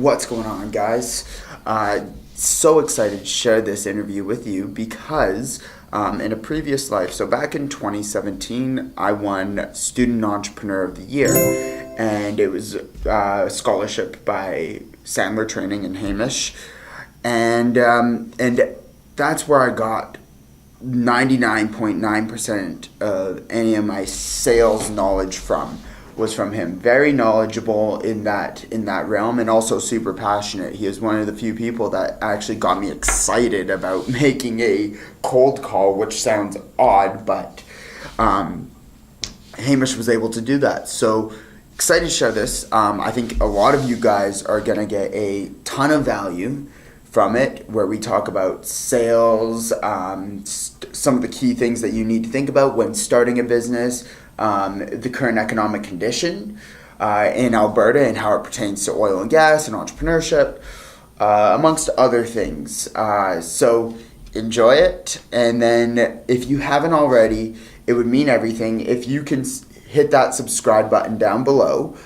What's going on, guys? So excited to share this interview with you because in a previous life, so back in 2017, I won Student Entrepreneur of the Year, and it was a scholarship by Sandler Training and Hamish, and that's where I got 99.9% of any of my sales knowledge was from him. Very knowledgeable in that realm, and also super passionate. He is one of the few people that actually got me excited about making a cold call, which sounds odd, but Hamish was able to do that. So excited to share this. I think a lot of you guys are going to get a ton of value from it, where we talk about sales, some of the key things that you need to think about when starting a business, the current economic condition in Alberta and how it pertains to oil and gas and entrepreneurship, amongst other things. So enjoy it. And then if you haven't already, it would mean everything if you can hit that subscribe button down below.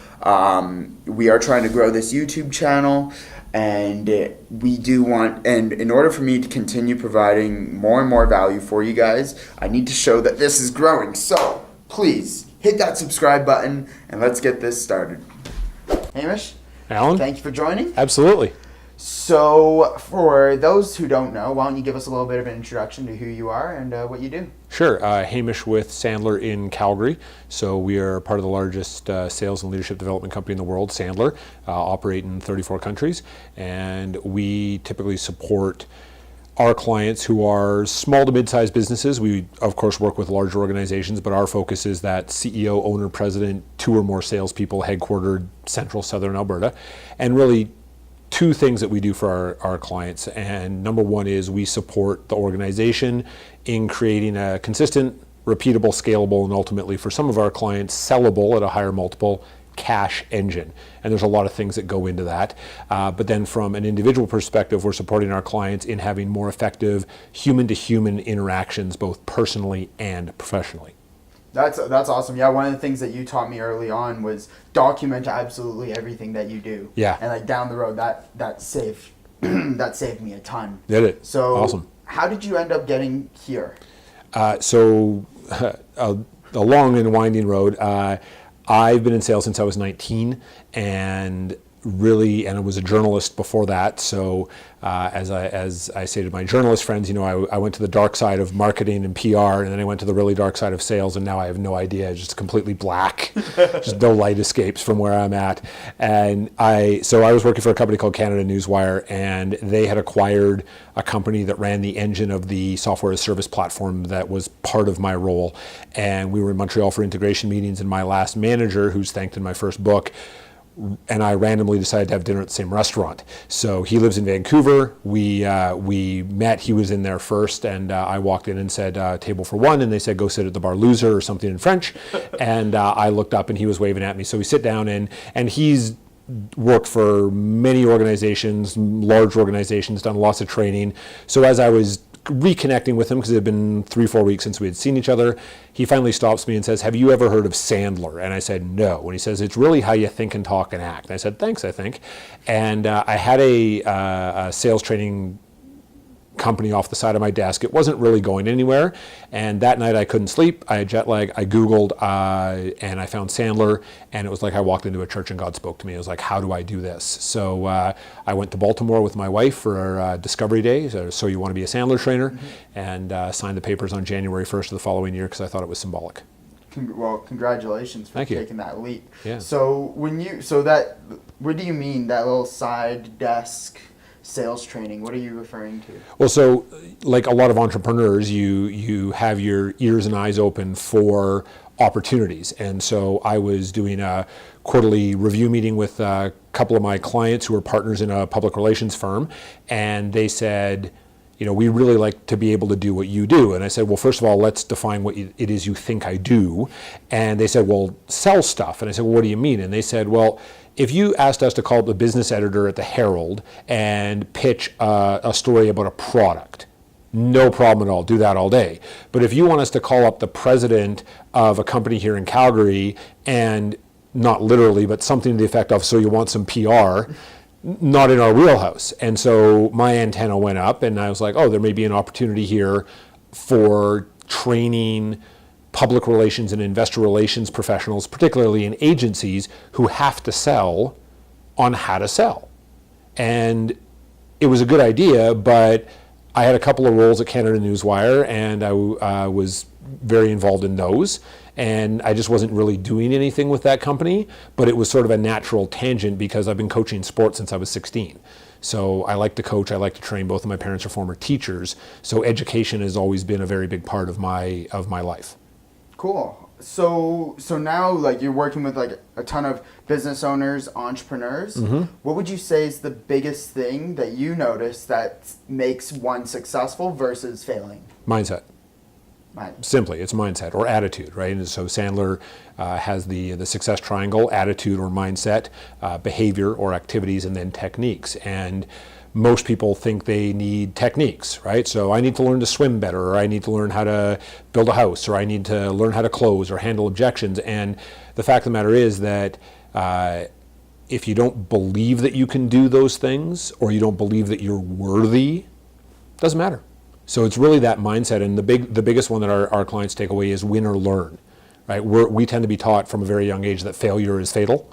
We are trying to grow this YouTube channel, and we do want, and in order for me to continue providing more and more value for you guys, I need to show that this is growing. So please hit that subscribe button and let's get this started. Hamish, Alan, thank you for joining. Absolutely. So for those who don't know, why don't you give us a little bit of an introduction to who you are and what you do? Sure. Hamish with Sandler in Calgary. So we are part of the largest sales and leadership development company in the world, Sandler, operate in 34 countries. And we typically support our clients who are small to mid-sized businesses. We, of course, work with larger organizations, but our focus is that CEO, owner, president, 2 or more salespeople headquartered central southern Alberta. And really, 2 things that we do for our clients. And number 1 is we support the organization in creating a consistent, repeatable, scalable, and ultimately for some of our clients, sellable at a higher multiple cash engine. And there's a lot of things that go into that. But then from an individual perspective, we're supporting our clients in having more effective human-to-human interactions, both personally and professionally. That's awesome. Yeah, one of the things that you taught me early on was document absolutely everything that you do. Yeah. And like down the road, that saved that saved me a ton. Did it? So awesome. How did you end up getting here? So a long and winding road. I've been in sales since I was 19, and I was a journalist before that. So as I say to my journalist friends, I went to the dark side of marketing and PR, and then I went to the really dark side of sales, and now I have no idea, just completely black, just no light escapes from where I'm at. And I was working for a company called Canada Newswire, and they had acquired a company that ran the engine of the software as a service platform that was part of my role. And we were in Montreal for integration meetings, and my last manager, who's thanked in my first book, and I randomly decided to have dinner at the same restaurant. So he lives in Vancouver. We met. He was in there first, and I walked in and said, "Table for 1," and they said, "Go sit at the bar loser," or something in French. And I looked up, and he was waving at me. So we sit down, and he's worked for many organizations, large organizations, done lots of training. So as I was reconnecting with him, because it had been 3-4 weeks since we had seen each other, he finally stops me and says, "Have you ever heard of Sandler?" And I said, "No." And he says, "It's really how you think and talk and act." And I said, "Thanks, I think." And I had a sales training company off the side of my desk. It wasn't really going anywhere. And that night I couldn't sleep. I had jet lag. I Googled and I found Sandler, and it was like I walked into a church and God spoke to me. It was like, how do I do this? So I went to Baltimore with my wife for our Discovery Day. So you want to be a Sandler trainer, and signed the papers on January 1st of the following year because I thought it was symbolic. Well, congratulations for taking that leap. Yeah. So what do you mean that little side desk sales training? What are you referring to? Well, so like a lot of entrepreneurs, you have your ears and eyes open for opportunities. And so I was doing a quarterly review meeting with a couple of my clients who are partners in a public relations firm, and they said, we really like to be able to do what you do. And I said, well, first of all, let's define what it is you think I do. And they said, well, sell stuff. And I said, well, what do you mean? And they said, well, if you asked us to call up the business editor at the Herald and pitch a story about a product, no problem at all, do that all day. But if you want us to call up the president of a company here in Calgary and not literally, but something to the effect of, so you want some PR, not in our wheelhouse. And so my antenna went up, and I was like, oh, there may be an opportunity here for training public relations and investor relations professionals, particularly in agencies, who have to sell, on how to sell. And it was a good idea, but I had a couple of roles at Canada Newswire, and I was very involved in those. And I just wasn't really doing anything with that company, but it was sort of a natural tangent because I've been coaching sports since I was 16. So I like to coach, I like to train. Both of my parents are former teachers. So education has always been a very big part of my life. Cool. So now, like, you're working with like a ton of business owners, entrepreneurs. What would you say is the biggest thing that you notice that makes one successful versus failing? Mindset. Simply, it's mindset or attitude, right? And so Sandler has the success triangle: attitude or mindset, behavior or activities, and then techniques. And most people think they need techniques, right? So I need to learn to swim better, or I need to learn how to build a house, or I need to learn how to close or handle objections. And the fact of the matter is that if you don't believe that you can do those things, or you don't believe that you're worthy, it doesn't matter. So it's really that mindset, and the biggest one that our clients take away is win or learn, right? We tend to be taught from a very young age that failure is fatal,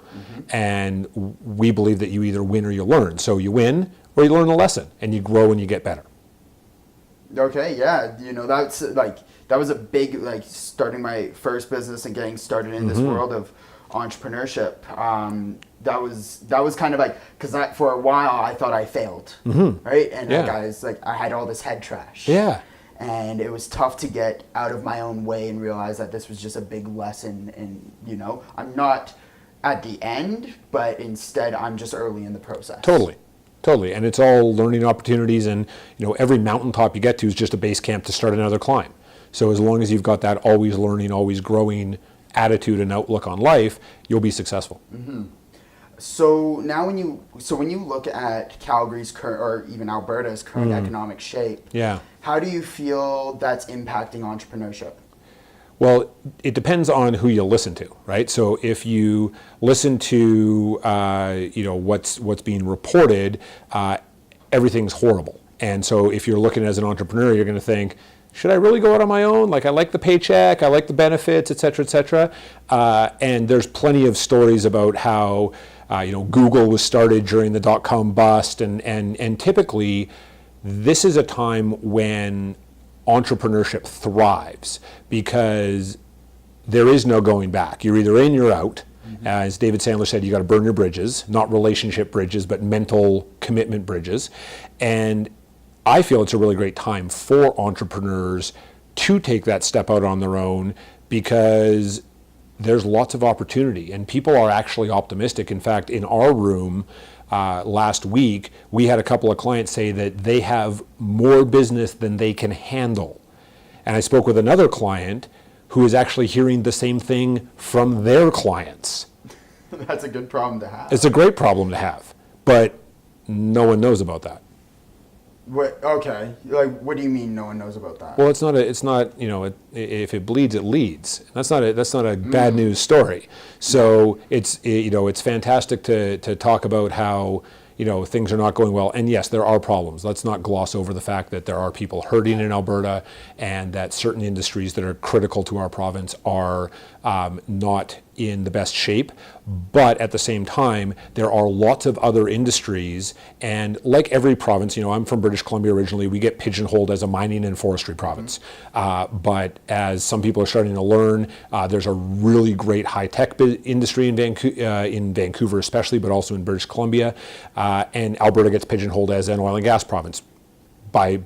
and we believe that you either win or you learn. So you win or you learn a lesson, and you grow and you get better. Okay, yeah, that's like, that was a big, like, starting my first business and getting started in this world of entrepreneurship. That was kind of like, because for a while I thought I failed, right? And I had all this head trash. Yeah. And it was tough to get out of my own way and realize that this was just a big lesson. And, I'm not at the end, but instead I'm just early in the process. Totally. And it's all learning opportunities. And, every mountaintop you get to is just a base camp to start another climb. So as long as you've got that always learning, always growing attitude and outlook on life, you'll be successful. So now when you look at Calgary's current, or even Alberta's current economic shape, how do you feel that's impacting entrepreneurship? Well, it depends on who you listen to, right? So if you listen to what's being reported, everything's horrible. And so if you're looking as an entrepreneur, you're going to think, should I really go out on my own? Like, I like the paycheck, I like the benefits, et cetera, et cetera. And there's plenty of stories about how Google was started during the dot-com bust, and typically this is a time when entrepreneurship thrives because there is no going back. You're either in, you're out. As David Sandler said, you got to burn your bridges, not relationship bridges, but mental commitment bridges. And I feel it's a really great time for entrepreneurs to take that step out on their own because there's lots of opportunity and people are actually optimistic. In fact, in our room last week, we had a couple of clients say that they have more business than they can handle. And I spoke with another client who is actually hearing the same thing from their clients. That's a good problem to have. It's a great problem to have, but no one knows about that. What? Okay. Like, what do you mean no one knows about that? Well, it's not. If it bleeds, it leads. That's not a bad news story. So it's fantastic to talk about how things are not going well. And yes, there are problems. Let's not gloss over the fact that there are people hurting in Alberta, and that certain industries that are critical to our province are not in the best shape. But at the same time, there are lots of other industries, and like every province, I'm from British Columbia originally, we get pigeonholed as a mining and forestry province. But as some people are starting to learn, there's a really great high-tech industry in Vancouver especially, but also in British Columbia. And Alberta gets pigeonholed as an oil and gas province by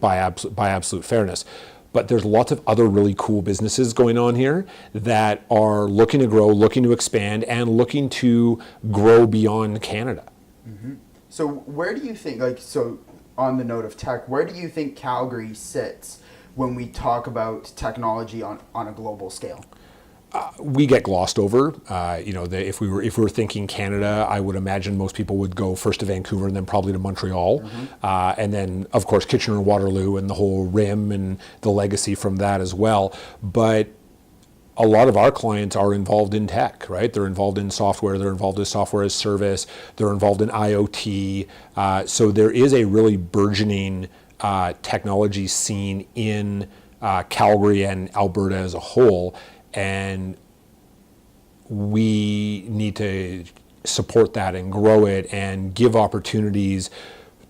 absolute fairness. But there's lots of other really cool businesses going on here that are looking to grow, looking to expand, and looking to grow beyond Canada. So where do you think, on the note of tech, where do you think Calgary sits when we talk about technology on a global scale? We get glossed over. If we were thinking Canada, I would imagine most people would go first to Vancouver and then probably to Montreal, and then of course Kitchener and Waterloo and the whole rim and the legacy from that as well. But a lot of our clients are involved in tech, right? They're involved in software, they're involved in software as service, they're involved in IoT. So there is a really burgeoning technology scene in Calgary and Alberta as a whole, and we need to support that and grow it and give opportunities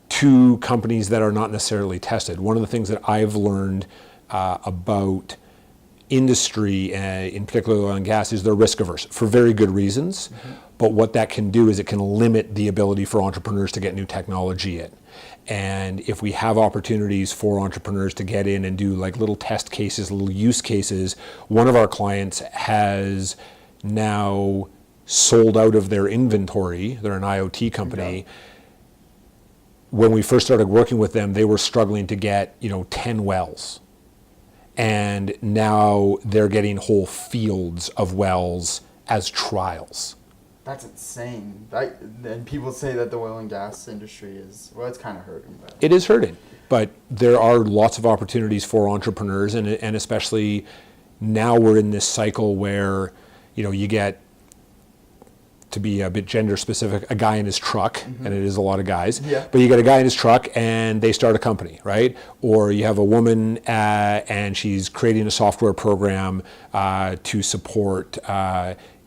to companies that are not necessarily tested. One of the things that I've learned about industry, in particular oil and gas, is they're risk averse for very good reasons. Mm-hmm. But what that can do is it can limit the ability for entrepreneurs to get new technology in. And if we have opportunities for entrepreneurs to get in and do like little test cases, little use cases, one of our clients has now sold out of their inventory. They're an IoT company. Yeah. When we first started working with them, they were struggling to get 10 wells. And now they're getting whole fields of wells as trials. That's insane. And people say that the oil and gas industry is, well, it's kind of hurting. But. It is hurting, but there are lots of opportunities for entrepreneurs, and especially now we're in this cycle where, you get, to be a bit gender specific, a guy in his truck, mm-hmm. and it is a lot of guys, yeah. But you get a guy in his truck and they start a company, right? Or you have a woman and she's creating a software program to support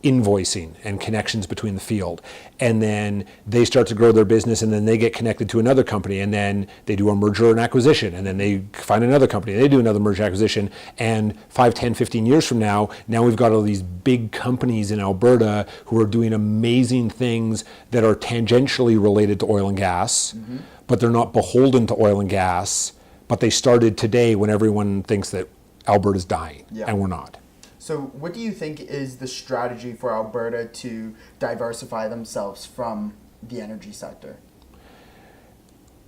invoicing and connections between the field. And then they start to grow their business, and then they get connected to another company, and then they do a merger and acquisition, and then they find another company, and they do another merger acquisition, and 5, 10, 15 years from now we've got all these big companies in Alberta who are doing amazing things that are tangentially related to oil and gas, mm-hmm. but they're not beholden to oil and gas, but they started today when everyone thinks that Alberta's dying, yeah. And we're not. So what do you think is the strategy for Alberta to diversify themselves from the energy sector?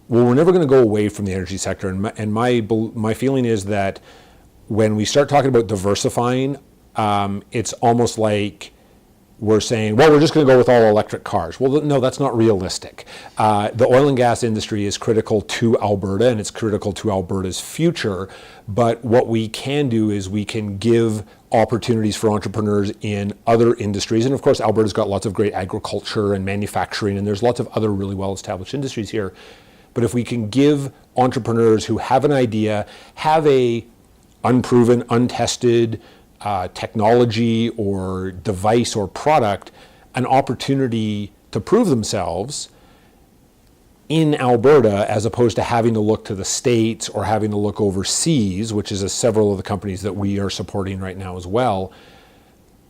Well, we're never going to go away from the energy sector. And my feeling is that when we start talking about diversifying, it's almost like we're saying, well, we're just going to go with all electric cars. Well, no, that's not realistic. The oil and gas industry is critical to Alberta, and it's critical to Alberta's future. But what we can do is we can give opportunities for entrepreneurs in other industries. And of course, Alberta's got lots of great agriculture and manufacturing, and there's lots of other really well-established industries here. But if we can give entrepreneurs who have an idea, have a unproven, untested technology or device or product, an opportunity to prove themselves in Alberta, as opposed to having to look to the States or having to look overseas, which is several of the companies that we are supporting right now as well,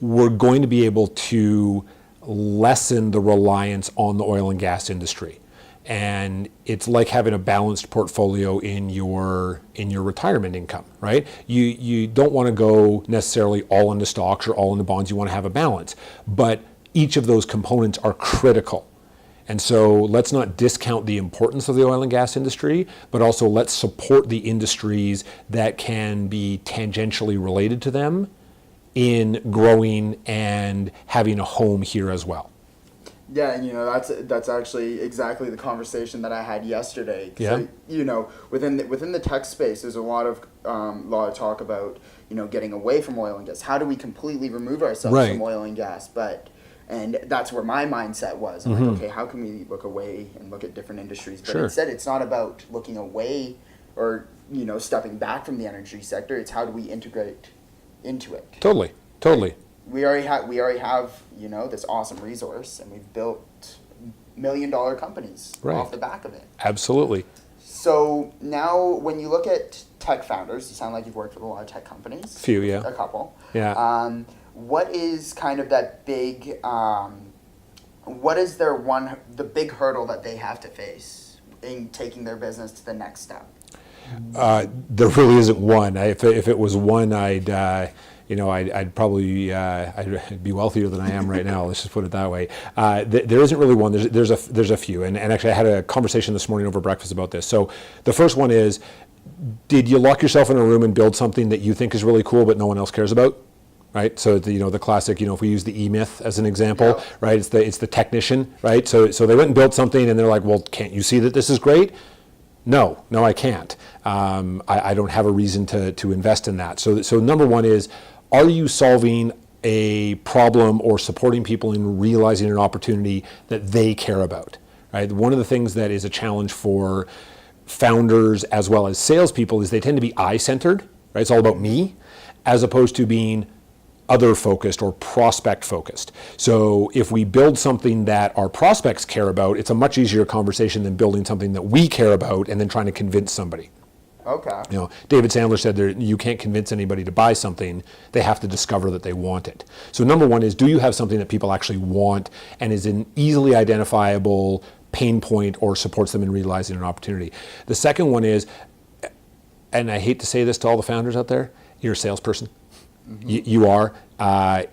we're going to be able to lessen the reliance on the oil and gas industry. And it's like having a balanced portfolio in your retirement income, right? You don't want to go necessarily all into stocks or all into bonds. You want to have a balance, but each of those components are critical. And so let's not discount the importance of the oil and gas industry, but also let's support the industries that can be tangentially related to them in growing and having a home here as well. Yeah, and that's actually exactly the conversation that I had yesterday. Yeah. Within the tech space, there's a lot of talk about getting away from oil and gas. How do we completely remove ourselves right. from oil and gas? And that's where my mindset was. I'm mm-hmm. like, okay, how can we look away and look at different industries? But sure. instead, it's not about looking away or stepping back from the energy sector. It's how do we integrate into it? Totally. We already have this awesome resource, and we've built $1 million companies right. off the back of it. Absolutely. So now, when you look at tech founders, you sound like you've worked with a lot of tech companies. A few, yeah. A couple. Yeah. What is kind of that big? What is the big hurdle that they have to face in taking their business to the next step? There really isn't one. If it was one, I'd probably I'd be wealthier than I am right now. Let's just put it that way. There isn't really one. There's a few, and actually I had a conversation this morning over breakfast about this. So the first one is, did you lock yourself in a room and build something that you think is really cool but no one else cares about? Right, so the classic, if we use the E-Myth as an example, yeah. right? It's the technician, right? So they went and built something, and they're like, well, can't you see that this is great? No, I can't. I don't have a reason to invest in that. So number one is, are you solving a problem or supporting people in realizing an opportunity that they care about, right? One of the things that is a challenge for founders as well as salespeople is they tend to be I-centered, right? It's all about me, as opposed to being other focused or prospect focused. So if we build something that our prospects care about, it's a much easier conversation than building something that we care about and then trying to convince somebody. Okay. You know, David Sandler said that you can't convince anybody to buy something, they have to discover that they want it. So number one is, do you have something that people actually want and is an easily identifiable pain point or supports them in realizing an opportunity? The second one is, and I hate to say this to all the founders out there, you're a salesperson. Mm-hmm. You are. I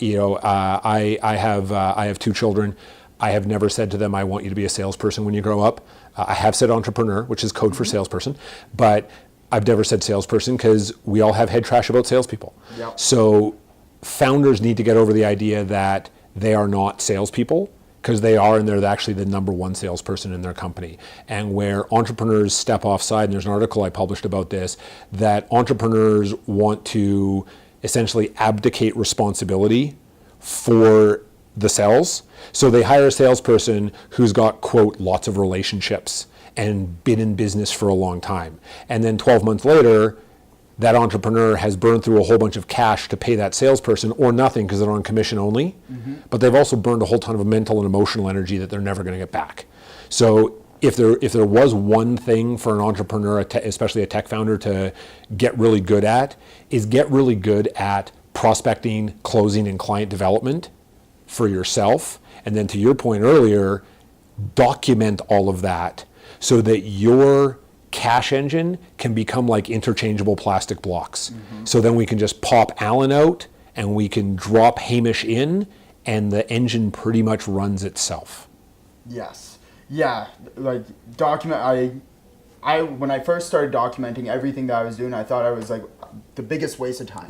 have 2 children. I have never said to them, I want you to be a salesperson when you grow up. I have said entrepreneur, which is code for salesperson, but I've never said salesperson because we all have head trash about salespeople. Yep. So founders need to get over the idea that they are not salespeople, because they are, and they're actually the number one salesperson in their company. And where entrepreneurs step offside, and there's an article I published about this, that entrepreneurs want to essentially abdicate responsibility for the sales. So they hire a salesperson who's got, quote, lots of relationships and been in business for a long time. And then 12 months later, that entrepreneur has burned through a whole bunch of cash to pay that salesperson, or nothing because they're on commission only. Mm-hmm. But they've also burned a whole ton of mental and emotional energy that they're never going to get back. So if there was one thing for an entrepreneur, especially a tech founder, to get really good at, is get really good at prospecting, closing, and client development for yourself. And then to your point earlier, document all of that so that your cash engine can become like interchangeable plastic blocks. Mm-hmm. So then we can just pop Alan out and we can drop Hamish in, and the engine pretty much runs itself. Yes. Yeah, like document. I when I first started documenting everything that I was doing, I thought I was like the biggest waste of time.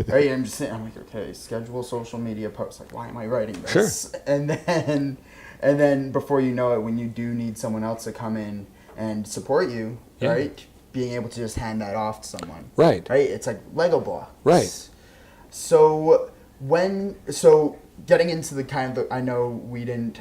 Right? I'm just saying, I'm like, okay, schedule social media posts. Like, why am I writing this? Sure. And then before you know it, when you do need someone else to come in and support you, yeah. Right? Being able to just hand that off to someone. Right. Right? It's like Lego blocks. Right. So getting into the kind of, I know we didn't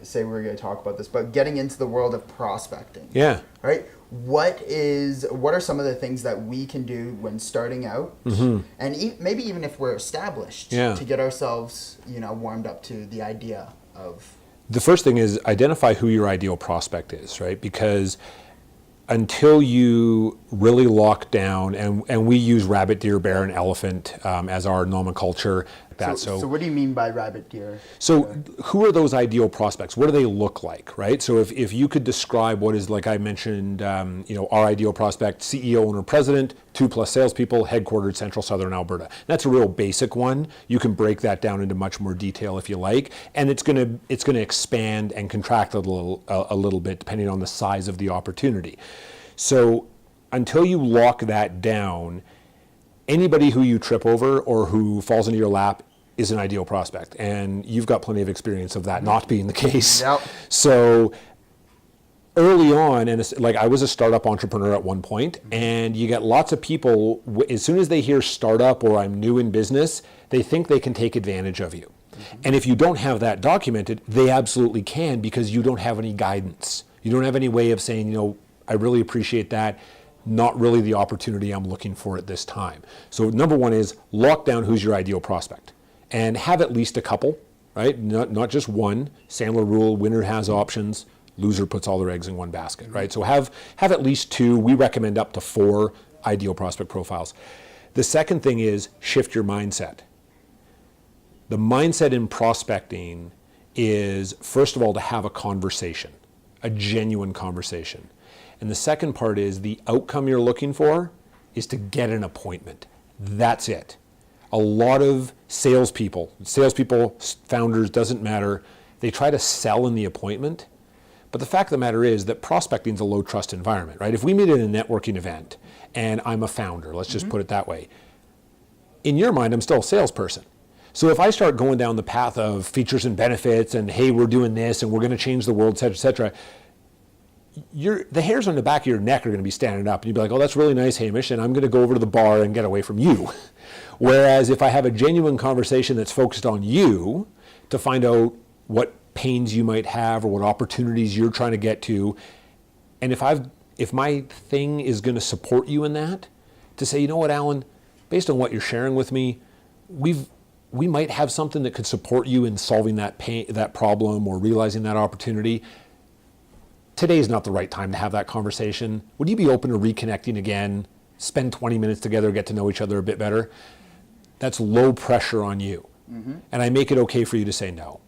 say we were going to talk about this, but getting into the world of prospecting. Yeah. Right? What are some of the things that we can do when starting out, mm-hmm. and maybe even if we're established, to get ourselves, warmed up to the idea of... The first thing is identify who your ideal prospect is, right? Because until you really lock down, and we use rabbit, deer, bear, and elephant as our nomenclature. So what do you mean by rabbit, deer? So who are those ideal prospects? What do they look like, right? So if you could describe what is, like I mentioned, our ideal prospect: CEO, owner, president, 2+ salespeople, headquartered Central Southern Alberta. That's a real basic one. You can break that down into much more detail if you like, and it's gonna expand and contract a little bit depending on the size of the opportunity. So until you lock that down, anybody who you trip over or who falls into your lap is an ideal prospect. And you've got plenty of experience of that not being the case. Yep. So early on, and like I was a startup entrepreneur at one point, and you get lots of people, as soon as they hear startup or I'm new in business, they think they can take advantage of you. Mm-hmm. And if you don't have that documented, they absolutely can, because you don't have any guidance. You don't have any way of saying, I really appreciate that. Not really the opportunity I'm looking for at this time. So number one is lock down who's your ideal prospect, and have at least a couple, right? Not just one. Sandler rule: winner has options, loser puts all their eggs in one basket, right? So have at least 2. We recommend up to 4 ideal prospect profiles. The second thing is shift your mindset. The mindset in prospecting is, first of all, to have a conversation, a genuine conversation. And the second part is the outcome you're looking for is to get an appointment. That's it. A lot of salespeople, founders, doesn't matter, they try to sell in the appointment. But the fact of the matter is that prospecting is a low trust environment, right? If we meet at a networking event and I'm a founder, let's just put it that way, in your mind, I'm still a salesperson. So if I start going down the path of features and benefits and, hey, we're doing this and we're going to change the world, et cetera, the hairs on the back of your neck are going to be standing up, and you'd be like, oh, that's really nice, Hamish, and I'm going to go over to the bar and get away from you. Whereas if I have a genuine conversation that's focused on you to find out what pains you might have or what opportunities you're trying to get to, and if my thing is going to support you in that, to say, you know what, Alan, based on what you're sharing with me, we might have something that could support you in solving that problem or realizing that opportunity. Today's not the right time to have that conversation. Would you be open to reconnecting again, spend 20 minutes together, get to know each other a bit better? That's low pressure on you. And I make it okay for you to say no.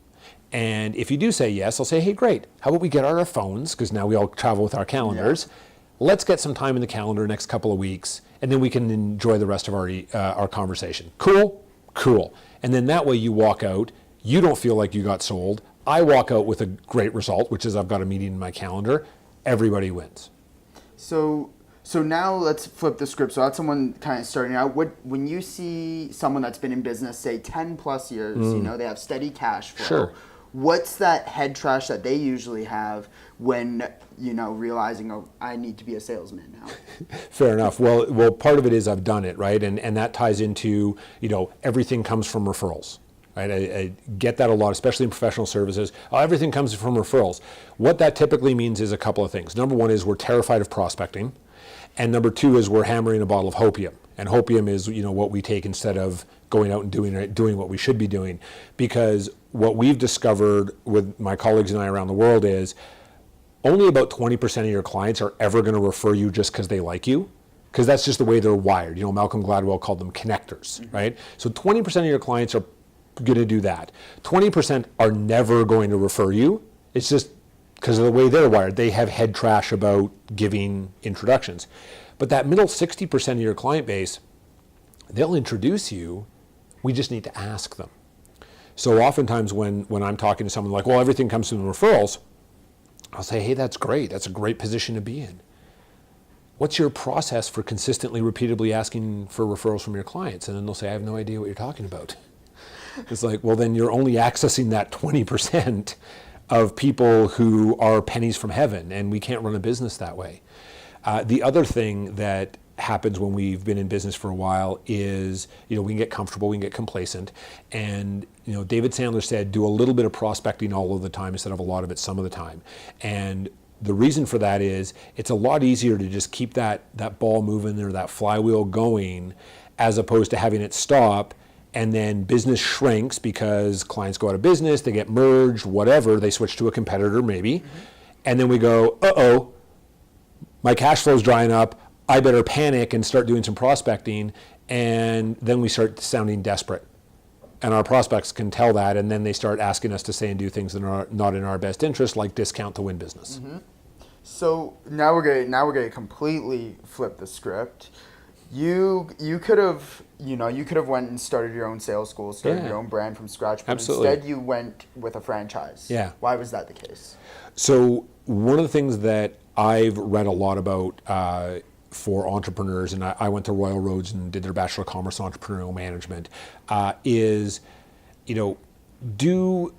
And if you do say yes, I'll say, hey, great. How about we get out our phones, because now we all travel with our calendars. Yeah. Let's get some time in the calendar next couple of weeks, and then we can enjoy the rest of our conversation. Cool? Cool. And then that way you walk out, you don't feel like you got sold. I walk out with a great result, which is I've got a meeting in my calendar. Everybody wins. So now let's flip the script. So that's someone kind of starting out. When you see someone that's been in business, say 10 plus years, they have steady cash flow. Sure. What's that head trash that they usually have when, realizing, oh, I need to be a salesman now? Fair enough. Well, part of it is I've done it, right? And that ties into, everything comes from referrals, right? I get that a lot, especially in professional services. Oh, everything comes from referrals. What that typically means is a couple of things. Number one is we're terrified of prospecting. And number two is we're hammering a bottle of hopium. And hopium is, what we take instead of going out and doing what we should be doing. Because what we've discovered with my colleagues and I around the world is only about 20% of your clients are ever going to refer you just because they like you. Because that's just the way they're wired. Malcolm Gladwell called them connectors, right? So 20% of your clients are going to do that. 20% are never going to refer you. It's just because of the way they're wired. They have head trash about giving introductions. But that middle 60% of your client base, they'll introduce you. We just need to ask them. So oftentimes when I'm talking to someone like, well, everything comes from referrals, I'll say, hey, that's great. That's a great position to be in. What's your process for consistently, repeatedly asking for referrals from your clients? And then they'll say, I have no idea what you're talking about. It's like, well, then you're only accessing that 20% of people who are pennies from heaven, and we can't run a business that way. The other thing that happens when we've been in business for a while is, we can get comfortable, we can get complacent. And, David Sandler said, do a little bit of prospecting all of the time instead of a lot of it some of the time. And the reason for that is it's a lot easier to just keep that ball moving or that flywheel going as opposed to having it stop and then business shrinks because clients go out of business, they get merged, whatever, they switch to a competitor maybe. And then we go, uh-oh, my cash flow's drying up, I better panic and start doing some prospecting, and then we start sounding desperate. And our prospects can tell that, and then they start asking us to say and do things that are not in our best interest, like discount to win business. So now we're gonna completely flip the script. You could have went and started your own sales school, started your own brand from scratch, but Absolutely. Instead you went with a franchise. Yeah. Why was that the case? So one of the things that I've read a lot about for entrepreneurs, and I went to Royal Roads and did their Bachelor of Commerce in Entrepreneurial Management, is, do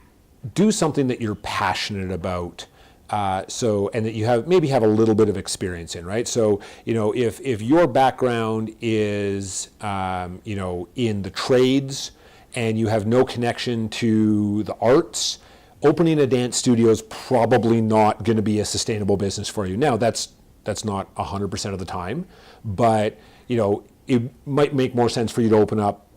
something that you're passionate about. And that you maybe have a little bit of experience in, right? So, if your background is, in the trades and you have no connection to the arts, opening a dance studio is probably not going to be a sustainable business for you. Now, that's not 100% of the time, but, it might make more sense for you to open up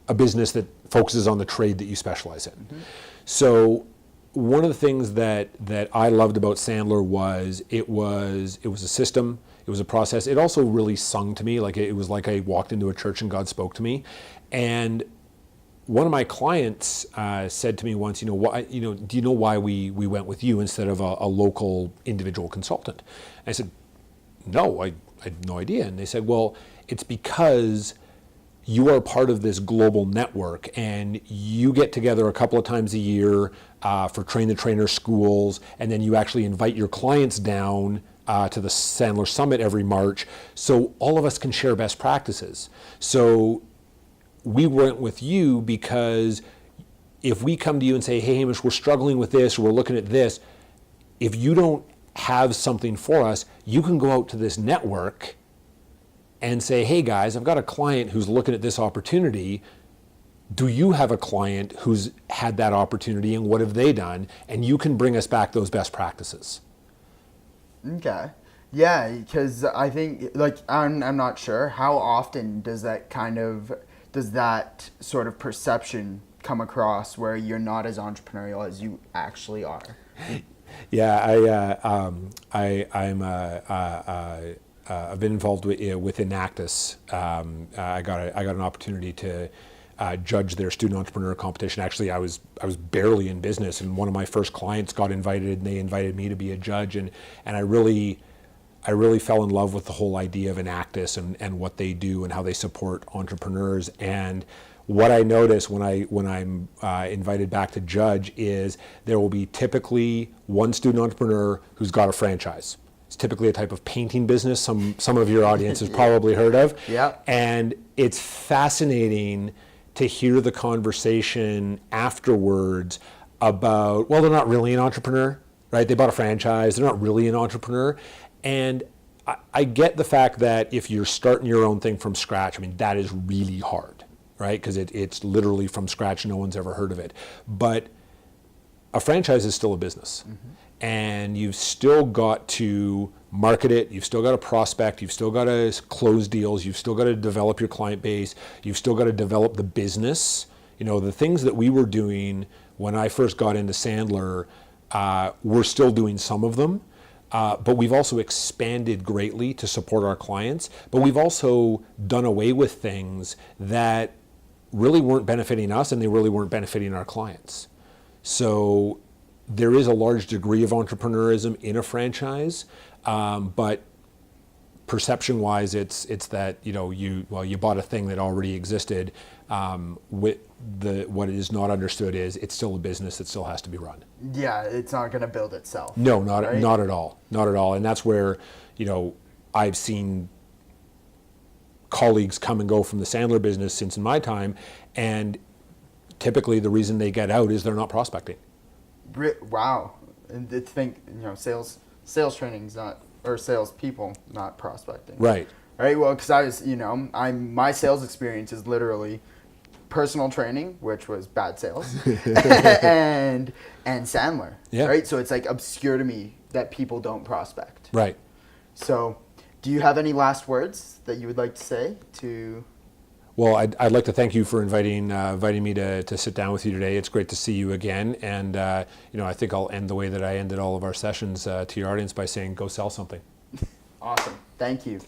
a business that focuses on the trade that you specialize in. So one of the things that I loved about Sandler was it was a system, it was a process. It also really sung to me, like it was like I walked into a church and God spoke to me. And one of my clients said to me once, do you know why we went with you instead of a local individual consultant? And I said, no, I had no idea. And they said, well, it's because you are part of this global network and you get together a couple of times a year for train the trainer schools, and then you actually invite your clients down to the Sandler Summit every March, so all of us can share best practices. So we went with you because if we come to you and say, hey Hamish, we're struggling with this, or we're looking at this, if you don't have something for us, you can go out to this network and say, hey guys, I've got a client who's looking at this opportunity. Do you have a client who's had that opportunity, and what have they done? And you can bring us back those best practices. Okay. Yeah, because I think, like, I'm not sure, how often does that sort of perception come across where you're not as entrepreneurial as you actually are? Yeah, I've been involved with Enactus. I got an opportunity to judge their student entrepreneur competition. Actually, I was barely in business, and one of my first clients got invited, and they invited me to be a judge, and I really fell in love with the whole idea of Enactus and what they do and how they support entrepreneurs. And what I notice when I'm invited back to judge is there will be typically one student entrepreneur who's got a franchise. It's typically a type of painting business. Some of your audience has probably heard of. Yeah. And it's fascinating to hear the conversation afterwards about, well, they're not really an entrepreneur, right? They bought a franchise. They're not really an entrepreneur. And I get the fact that if you're starting your own thing from scratch, I mean, that is really hard, right? Because it's literally from scratch. No one's ever heard of it. But a franchise is still a business. Mm-hmm. And you've still got to market it. You've still got to prospect. You've still got to close deals. You've still got to develop your client base. You've still got to develop the business. You know, the things that we were doing when I first got into Sandler, we're still doing some of them. But we've also expanded greatly to support our clients. But we've also done away with things that really weren't benefiting us, and they really weren't benefiting our clients. So there is a large degree of entrepreneurism in a franchise, but perception-wise, it's that you bought a thing that already existed. What is not understood is it's still a business that still has to be run. Yeah, it's not going to build itself. No, not at all, and that's where I've seen colleagues come and go from the Sandler business since in my time, and typically the reason they get out is they're not prospecting. Wow, and to think sales training's not, or sales people not prospecting. Right. Right. Well, because I was, my sales experience is literally personal training, which was bad sales, and Sandler. Yeah. Right. So it's like obscure to me that people don't prospect. Right. So, do you have any last words that you would like to say to? Well, I'd like to thank you for inviting me to sit down with you today. It's great to see you again, and I think I'll end the way that I ended all of our sessions to your audience by saying, go sell something. Awesome. Thank you.